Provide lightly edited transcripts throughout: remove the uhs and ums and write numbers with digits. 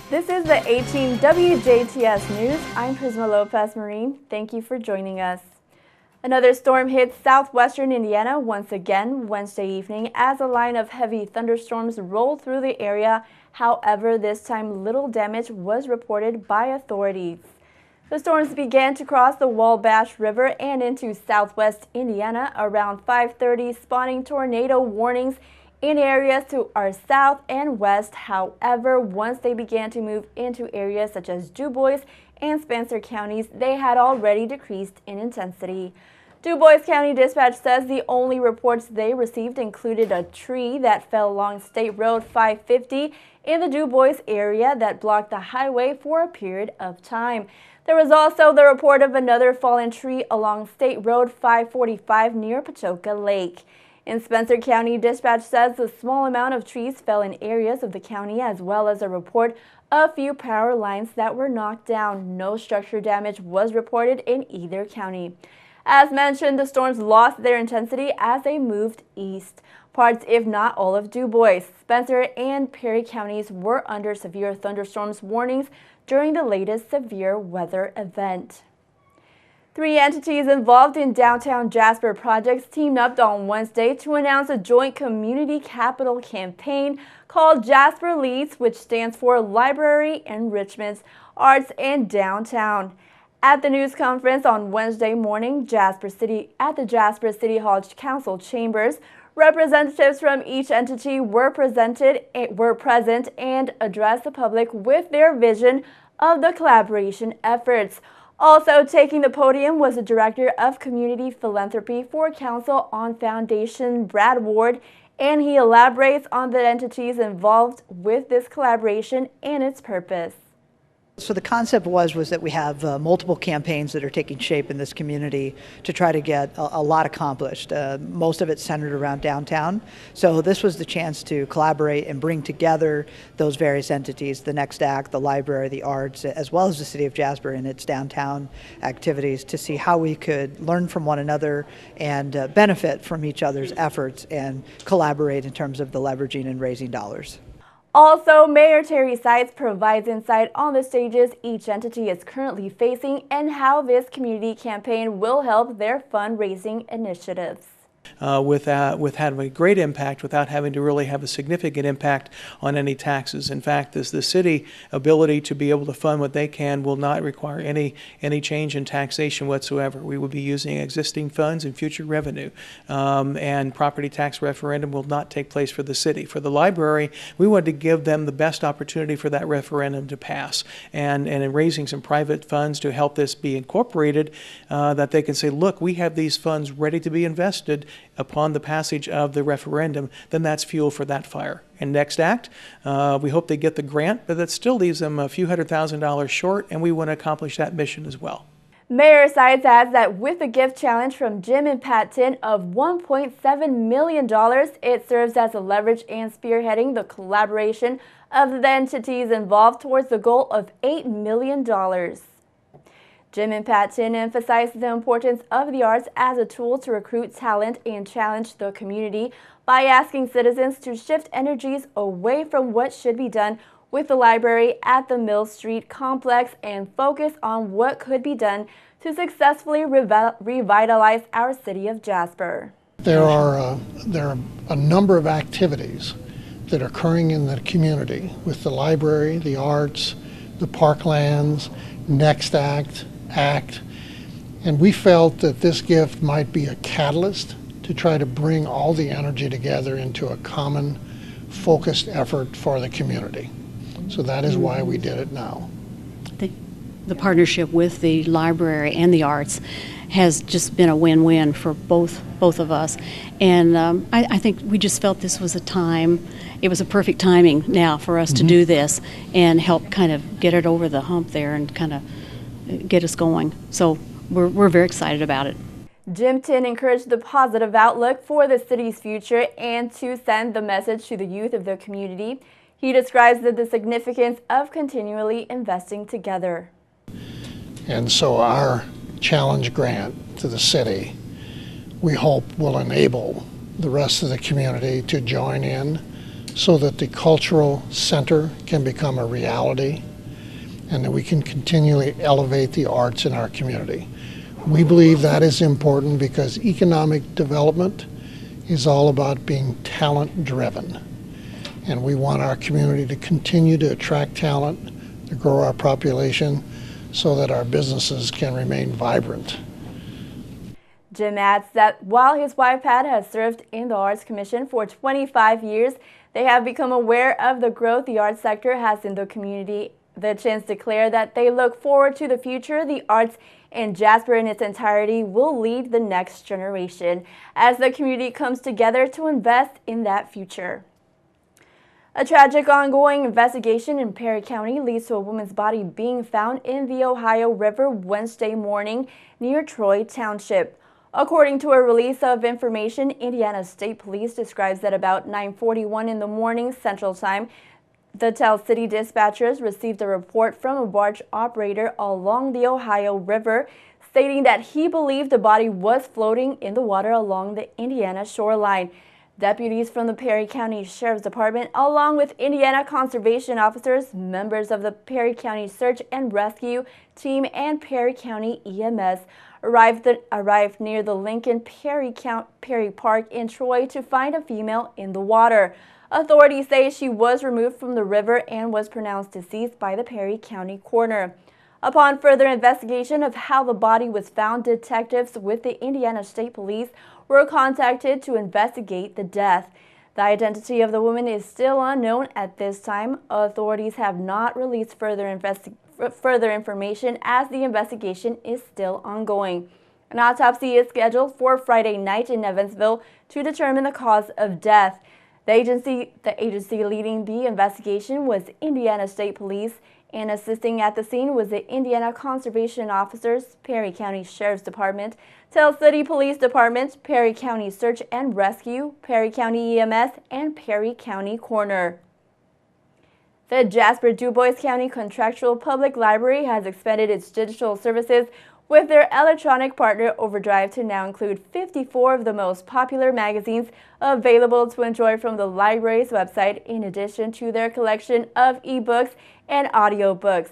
This is the 18 WJTS News. I'm Prisma Lopez-Marin. Thank you for joining us. Another storm hit southwestern Indiana once again Wednesday evening as a line of heavy thunderstorms rolled through the area. However, this time little damage was reported by authorities. The storms began to cross the Wabash River and into southwest Indiana around 5:30, spawning tornado warnings in areas to our south and west. However, once they began to move into areas such as DuBois and Spencer counties, they had already decreased in intensity. DuBois County Dispatch says the only reports they received included a tree that fell along State Road 550 in the DuBois area that blocked the highway for a period of time. There was also the report of another fallen tree along State Road 545 near Pachoka Lake. In Spencer County, Dispatch says a small amount of trees fell in areas of the county, as well as a report of a few power lines that were knocked down. No structure damage was reported in either county. As mentioned, the storms lost their intensity as they moved east. Parts, if not all of DuBois, Spencer, and Perry counties were under severe thunderstorms warnings during the latest severe weather event. 3 entities involved in downtown Jasper projects teamed up on Wednesday to announce a joint community capital campaign called Jasper Leads, which stands for Library, Enrichment, Arts, and Downtown. At the news conference on Wednesday morning, at the Jasper City Hall Council chambers, representatives from each entity were present and addressed the public with their vision of the collaboration efforts. Also taking the podium was the Director of Community Philanthropy for Council on Foundation, Brad Ward, and he elaborates on the entities involved with this collaboration and its purpose. So the concept was that we have multiple campaigns that are taking shape in this community to try to get a lot accomplished. Most of it centered around downtown. So this was the chance to collaborate and bring together those various entities, the Next Act, the library, the arts, as well as the City of Jasper and its downtown activities to see how we could learn from one another and benefit from each other's efforts and collaborate in terms of the leveraging and raising dollars. Also, Mayor Terry Seitz provides insight on the stages each entity is currently facing and how this community campaign will help their fundraising initiatives. With having a great impact without having to really have a significant impact on any taxes. In fact, the city ability to be able to fund what they can will not require any change in taxation whatsoever. We will be using existing funds and future revenue, and property tax referendum will not take place for the city. For the library, we wanted to give them the best opportunity for that referendum to pass, and in raising some private funds to help this be incorporated, that they can say, look, we have these funds ready to be invested upon the passage of the referendum. Then that's fuel for that fire. And Next Act, we hope they get the grant, but that still leaves them a few $100,000 short, and we want to accomplish that mission as well. Mayor Seitz adds that with the gift challenge from Jim and Pat Tin of $1.7 million, it serves as a leverage and spearheading the collaboration of the entities involved towards the goal of $8 million. Jim and Pat Tin emphasized the importance of the arts as a tool to recruit talent and challenge the community by asking citizens to shift energies away from what should be done with the library at the Mill Street complex and focus on what could be done to successfully revitalize our city of Jasper. There are a number of activities that are occurring in the community with the library, the arts, the parklands, Next Act, and we felt that this gift might be a catalyst to try to bring all the energy together into a common focused effort for the community. So that is why we did it now. The partnership with the library and the arts has just been a win-win for both of us, and I think we just felt this was it was a perfect timing now for us to do this and help kind of get it over the hump there and kind of get us going. So we're very excited about it. Jim Tin encouraged the positive outlook for the city's future and to send the message to the youth of the community. He describes the significance of continually investing together. And so our challenge grant to the city, we hope will enable the rest of the community to join in so that the cultural center can become a reality and that we can continually elevate the arts in our community. We believe that is important because economic development is all about being talent driven. And we want our community to continue to attract talent, to grow our population so that our businesses can remain vibrant. Jim adds that while his wife Pat has served in the Arts Commission for 25 years, they have become aware of the growth the arts sector has in the community. The Chins declare that they look forward to the future. The arts in Jasper in its entirety will lead the next generation as the community comes together to invest in that future. A tragic ongoing investigation in Perry County leads to a woman's body being found in the Ohio River Wednesday morning near Troy Township. According to a release of information, Indiana State Police describes that about 9:41 in the morning Central Time, the Tell City dispatchers received a report from a barge operator along the Ohio River stating that he believed the body was floating in the water along the Indiana shoreline. Deputies from the Perry County Sheriff's Department, along with Indiana conservation officers, members of the Perry County Search and Rescue Team, and Perry County EMS, arrived near the Lincoln Perry Park in Troy to find a female in the water. Authorities say she was removed from the river and was pronounced deceased by the Perry County coroner. Upon further investigation of how the body was found, detectives with the Indiana State Police were contacted to investigate the death. The identity of the woman is still unknown at this time. Authorities have not released further information as the investigation is still ongoing. An autopsy is scheduled for Friday night in Evansville to determine the cause of death. The agency leading the investigation was Indiana State Police, and assisting at the scene was the Indiana Conservation Officers, Perry County Sheriff's Department, Tell City Police Department, Perry County Search and Rescue, Perry County EMS, and Perry County Coroner. The Jasper DuBois County Contractual Public Library has expanded its digital services with their electronic partner Overdrive to now include 54 of the most popular magazines available to enjoy from the library's website, in addition to their collection of ebooks and audiobooks.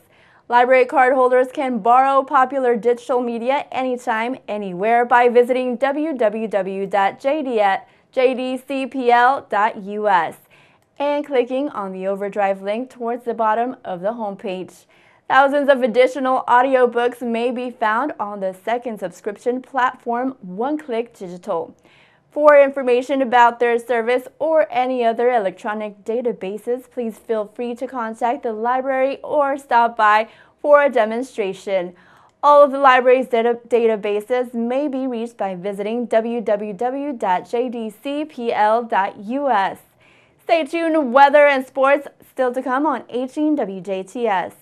Library card holders can borrow popular digital media anytime, anywhere by visiting www.jdcpl.us and clicking on the Overdrive link towards the bottom of the homepage. Thousands of additional audiobooks may be found on the second subscription platform, One Click Digital. For information about their service or any other electronic databases, please feel free to contact the library or stop by for a demonstration. All of the library's databases may be reached by visiting www.jdcpl.us. Stay tuned, weather and sports still to come on 18 WJTS.